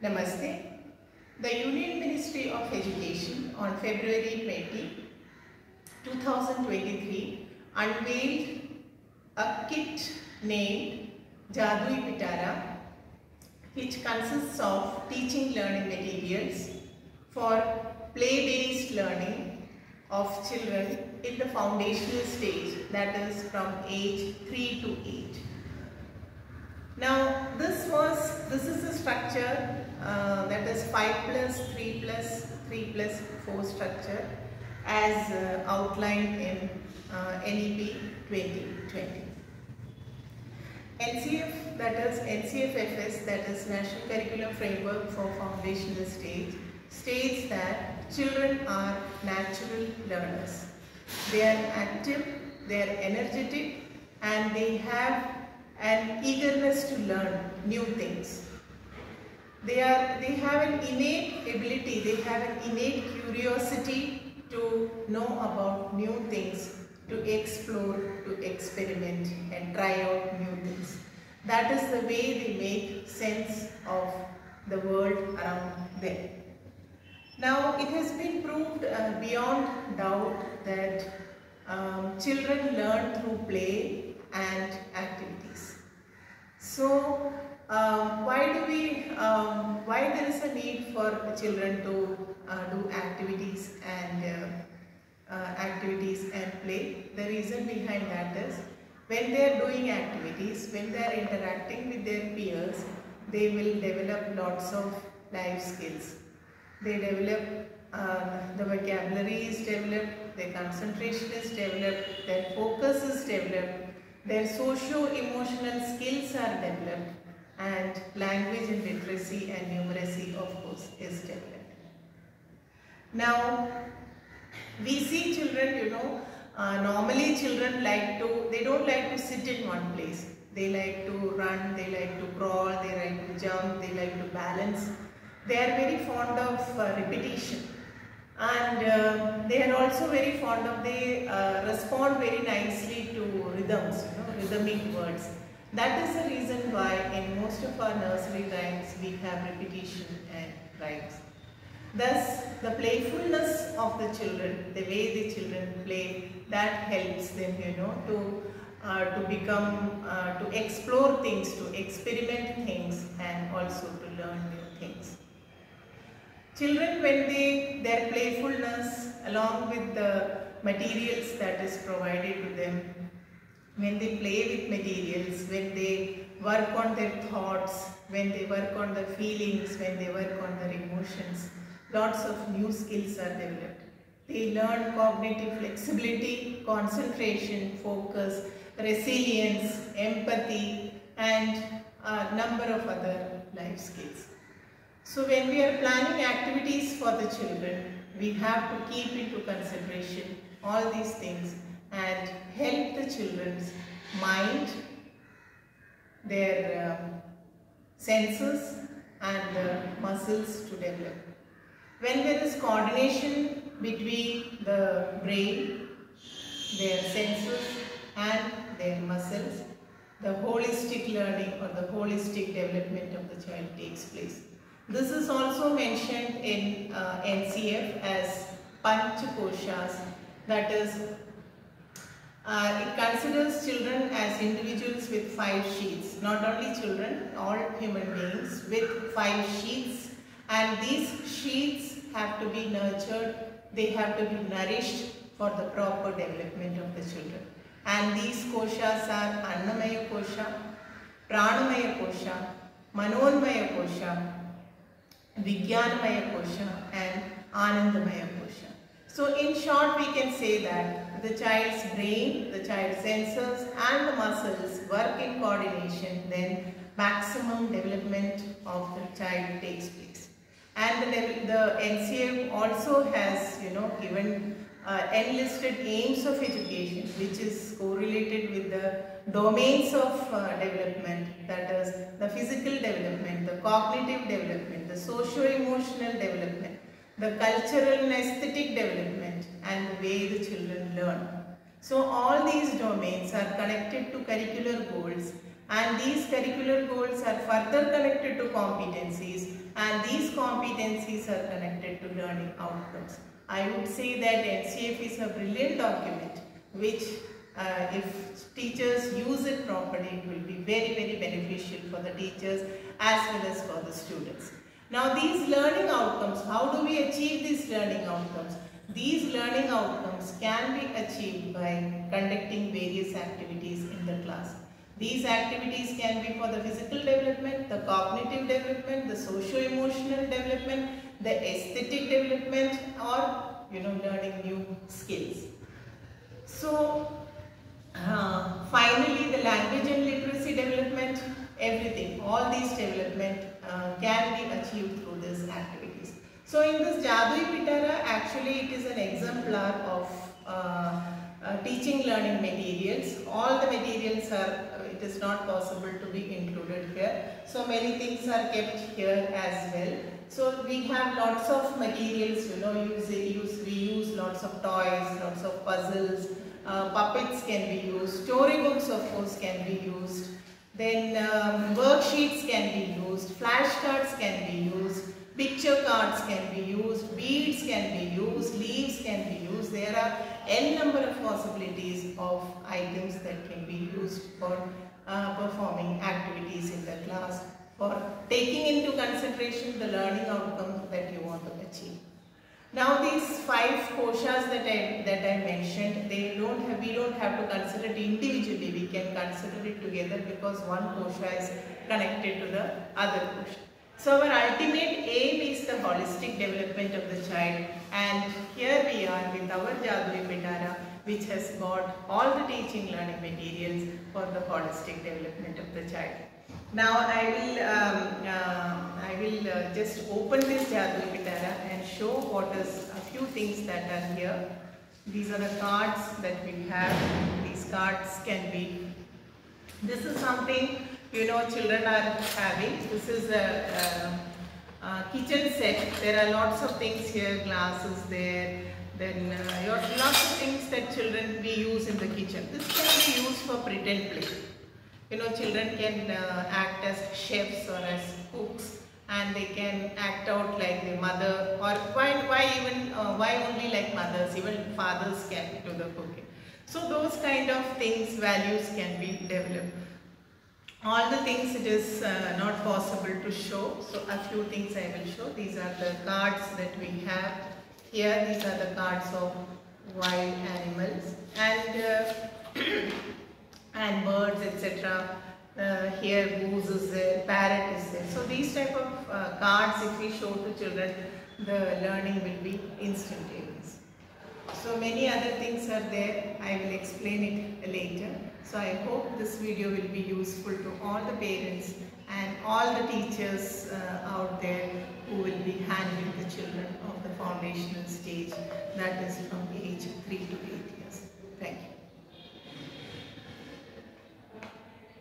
Namaste. The Union Ministry of Education on February 20, 2023 unveiled a kit named JADUI Pitara, which consists of teaching learning materials for play-based learning of children in the foundational stage, that is from age 3 to 8. Now this is a structure that is 5 plus 3 plus 3 plus 4 structure as outlined in NEP 2020. NCF, that is NCFFS, that is National Curriculum Framework for Foundational Stage, states that children are natural learners. They are active, they are energetic, and they have an eagerness to learn new things. They have an innate ability, they have an innate curiosity to know about new things, to explore, to experiment and try out new things. That is the way they make sense of the world around them. Now it has been proved beyond doubt that children learn through play and activities. So why there is a need for children to do activities and play? The reason behind that is when they are doing activities, when they are interacting with their peers, they will develop lots of life skills. They develop, the vocabulary is developed, their concentration is developed, their focus is developed, their socio-emotional skills are developed, and language and literacy and numeracy, of course, is developed. Now, we see children, normally children they don't like to sit in one place. They like to run, they like to crawl, they like to jump, they like to balance. They are very fond of repetition, and they are also very fond of, they respond very nicely to rhythms, rhythmic words. That is the reason why in most of our nursery rhymes we have repetition and rhymes. Thus, the playfulness of the children, the way the children play, that helps them, to become, to explore things, to experiment things, and also to learn new things. Children, when their playfulness along with the materials that is provided to them, when they play with materials, when they work on their thoughts, when they work on the feelings, when they work on their emotions, lots of new skills are developed. They learn cognitive flexibility, concentration, focus, resilience, empathy, and a number of other life skills. So when we are planning activities for the children, we have to keep into consideration all these things and help the children's mind, their senses and muscles to develop. When there is coordination between the brain, their senses and their muscles, the holistic learning or the holistic development of the child takes place. This is also mentioned in NCF as Panchakoshas, that is, it considers children as individuals with 5 sheets, not only children, all human beings with 5 sheets, and these sheets have to be nurtured, they have to be nourished for the proper development of the children. And these koshas are Annamaya Kosha, Pranamaya Kosha, Manonmaya Kosha, Vijnanamaya Kosha and Anandamaya Kosha. So in short, we can say that the child's brain, the child's senses and the muscles work in coordination, then maximum development of the child takes place. And the NCF also has, given enlisted aims of education, which is correlated with the domains of development, that is the physical development, the cognitive development, the socio-emotional development, the cultural and aesthetic development, and the way the children learn. So all these domains are connected to curricular goals and these curricular goals are further connected to competencies, and these competencies are connected to learning outcomes. I would say that NCF is a brilliant document which if teachers use it properly, it will be very, very beneficial for the teachers as well as for the students. Now these learning outcomes, how do we achieve these learning outcomes? These learning outcomes can be achieved by conducting various activities in the class. These activities can be for the physical development, the cognitive development, the socio-emotional development, the aesthetic development, or learning new skills. So finally, the language and literacy development, everything, all these development can be achieved through these activities. So in this JADUI PITARA, actually it is an exemplar of teaching learning materials. All the materials are, it is not possible to be included here. So many things are kept here as well. So we have lots of materials, we use lots of toys, lots of puzzles, puppets can be used, storybooks of course can be used, then worksheets can be used, flashcards can be used, picture cards can be used, beads can be used, leaves can be used. There are n number of possibilities of items that can be used for performing activities in the class, for taking into consideration the learning outcomes that you want to achieve. Now these 5 koshas that I mentioned, we don't have to consider it individually, we can consider it together because one kosha is connected to the other kosha. So our ultimate aim is the holistic development of the child, and here we are with our JADUI PITARA, which has got all the teaching learning materials for the holistic development of the child. Now I will just open this JADUI PITARA and show what is a few things that are here. These are the cards that we have. These cards can be, this is something children are having. This is a kitchen set. There are lots of things here, glasses there, then lots of things that children we use in the kitchen. This can be used for pretend play. Children can act as chefs or as cooks, and they can act out like their mother, or why only like mothers, even fathers can do the cooking. So those kind of things, values can be developed. All the things it is not possible to show, so a few things I will show. These are the cards that we have here. These are the cards of wild animals and birds, etc. Here goose is there, parrot is there. So these type of cards, if we show to children, the learning will be instantaneous. So many other things are there. I will explain it later. So I hope this video will be useful to all the parents and all the teachers out there who will be handling the children of the foundational stage, that is from age 3 to 8 years. Thank you.